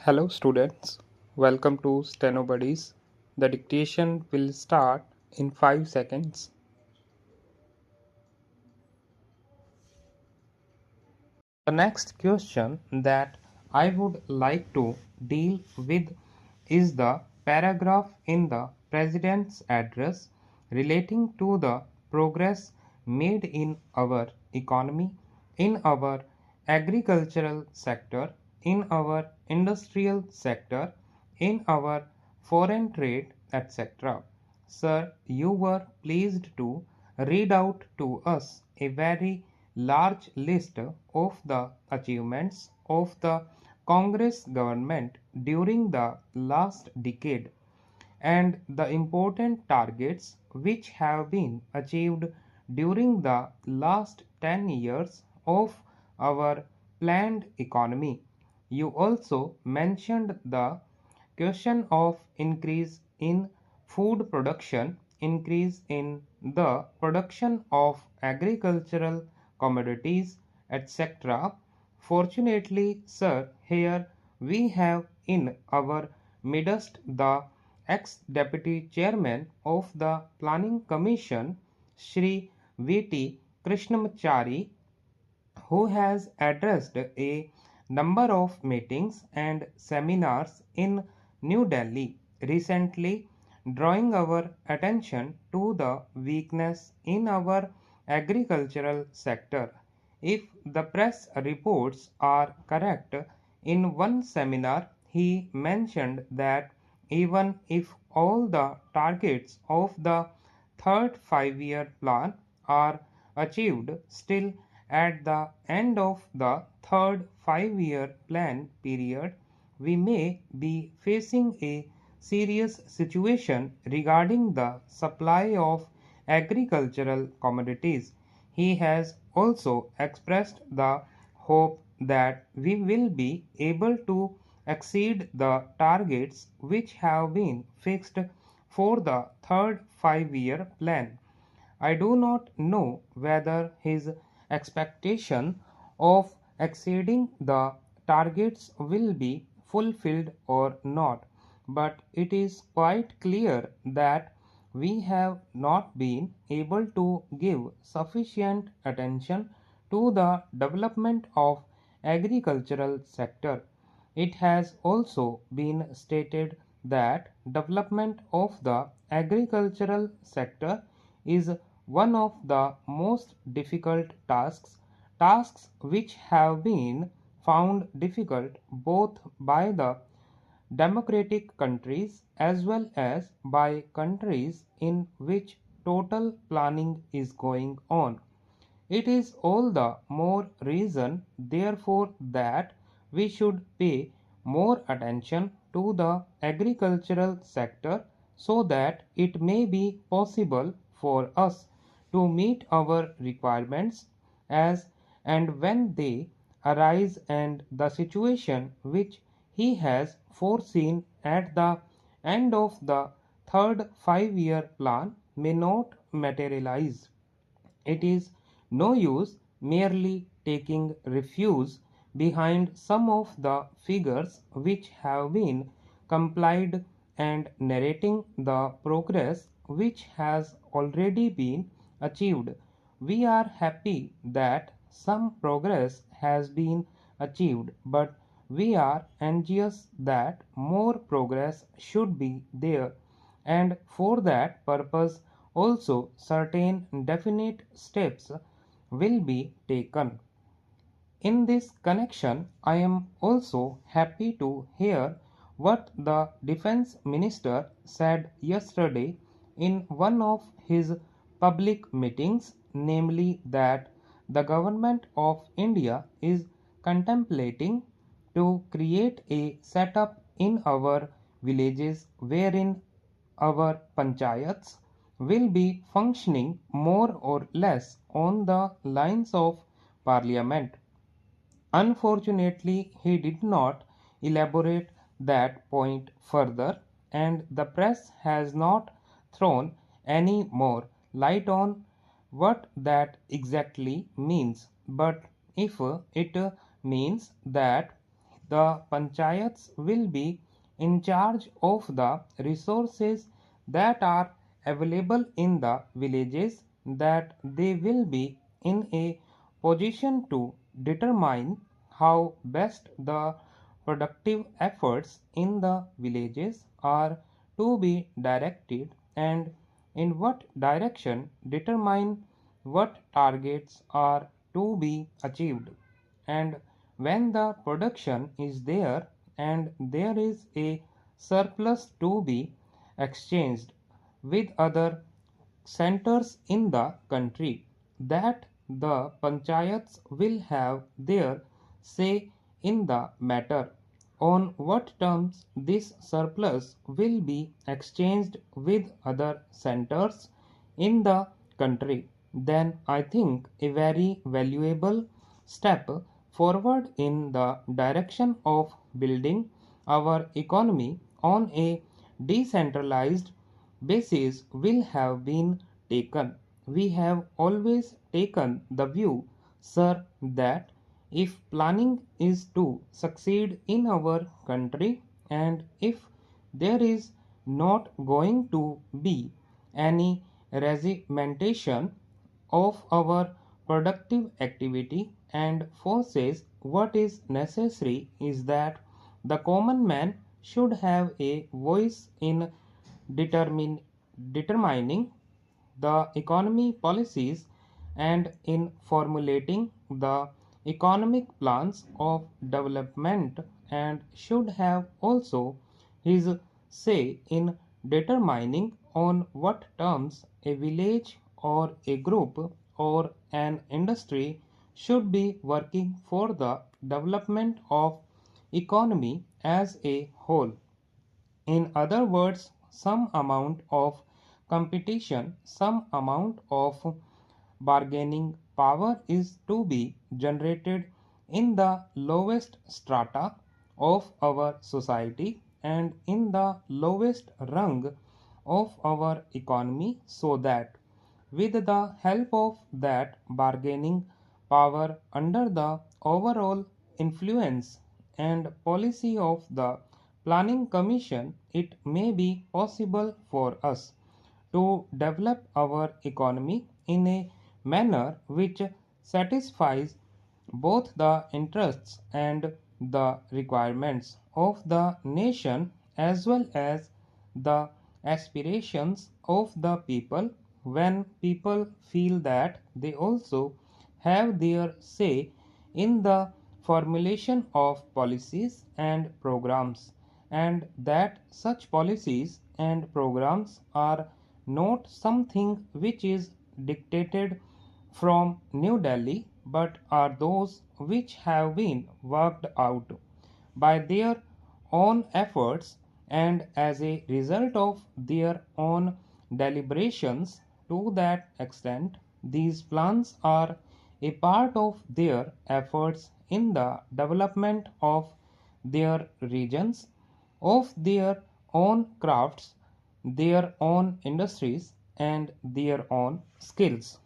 Hello students, welcome to Stenobuddies. The dictation will start in 5 seconds. The next question that I would like to deal with is the paragraph in the President's address relating to the progress made in our economy, in our agricultural sector, in our industrial sector, in our foreign trade, etc. Sir, you were pleased to read out to us a very large list of the achievements of the Congress government during the last decade and the important targets which have been achieved during the last 10 years of our planned economy. You also mentioned the question of increase in food production, increase in the production of agricultural commodities, etc. Fortunately, sir, here we have in our midst the ex-deputy chairman of the Planning Commission, Shri V.T. Krishnamachari, who has addressed a number of meetings and seminars in New Delhi recently, drawing our attention to the weakness in our agricultural sector. If the press reports are correct, in one seminar he mentioned that even if all the targets of the third 5-year plan are achieved, still at the end of the third 5-year plan period, we may be facing a serious situation regarding the supply of agricultural commodities. He has also expressed the hope that we will be able to exceed the targets which have been fixed for the third 5-year plan. I do not know whether his expectation of exceeding the targets will be fulfilled or not, but it is quite clear that we have not been able to give sufficient attention to the development of agricultural sector. It has also been stated that development of the agricultural sector is one of the most difficult tasks which have been found difficult both by the democratic countries as well as by countries in which total planning is going on. It is all the more reason, therefore, that we should pay more attention to the agricultural sector so that it may be possible for us to meet our requirements as and when they arise, and the situation which he has foreseen at the end of the third 5-year plan may not materialize. It is no use merely taking refuge behind some of the figures which have been complied and narrating the progress which has already been achieved. We are happy that some progress has been achieved, but we are anxious that more progress should be there, and for that purpose also certain definite steps will be taken. In this connection, I am also happy to hear what the Defense Minister said yesterday in one of his public meetings, namely that the Government of India is contemplating to create a setup in our villages wherein our panchayats will be functioning more or less on the lines of parliament. Unfortunately, he did not elaborate that point further, and the press has not thrown any more light on what that exactly means. But if it means that The panchayats will be in charge of the resources that are available in the villages, that they will be in a position to determine how best the productive efforts in the villages are to be directed, and in what direction determine what targets are to be achieved. And when the production is there and there is a surplus to be exchanged with other centers in the country, that the panchayats will have their say in the matter, on what terms this surplus will be exchanged with other centers in the country. Then I think a very valuable step forward in the direction of building our economy on a decentralized basis will have been taken. We have always taken the view, sir, that if planning is to succeed in our country, and if there is not going to be any regimentation of our productive activity and forces, what is necessary is that the common man should have a voice in determine, determining the economy policies and in formulating the economic plans of development, and should have also his say in determining on what terms a village or a group or an industry should be working for the development of economy as a whole. In other words, some amount of competition, some amount of bargaining power is to be generated in the lowest strata of our society and in the lowest rung of our economy, so that with the help of that bargaining power, under the overall influence and policy of the Planning Commission, it may be possible for us to develop our economy in a manner which satisfies both the interests and the requirements of the nation, as well as the aspirations of the people, when people feel that they also have their say in the formulation of policies and programs, and that such policies and programs are not something which is dictated from New Delhi, but are those which have been worked out by their own efforts, and as a result of their own deliberations. To that extent, these plans are a part of their efforts in the development of their regions, of their own crafts, their own industries, and their own skills.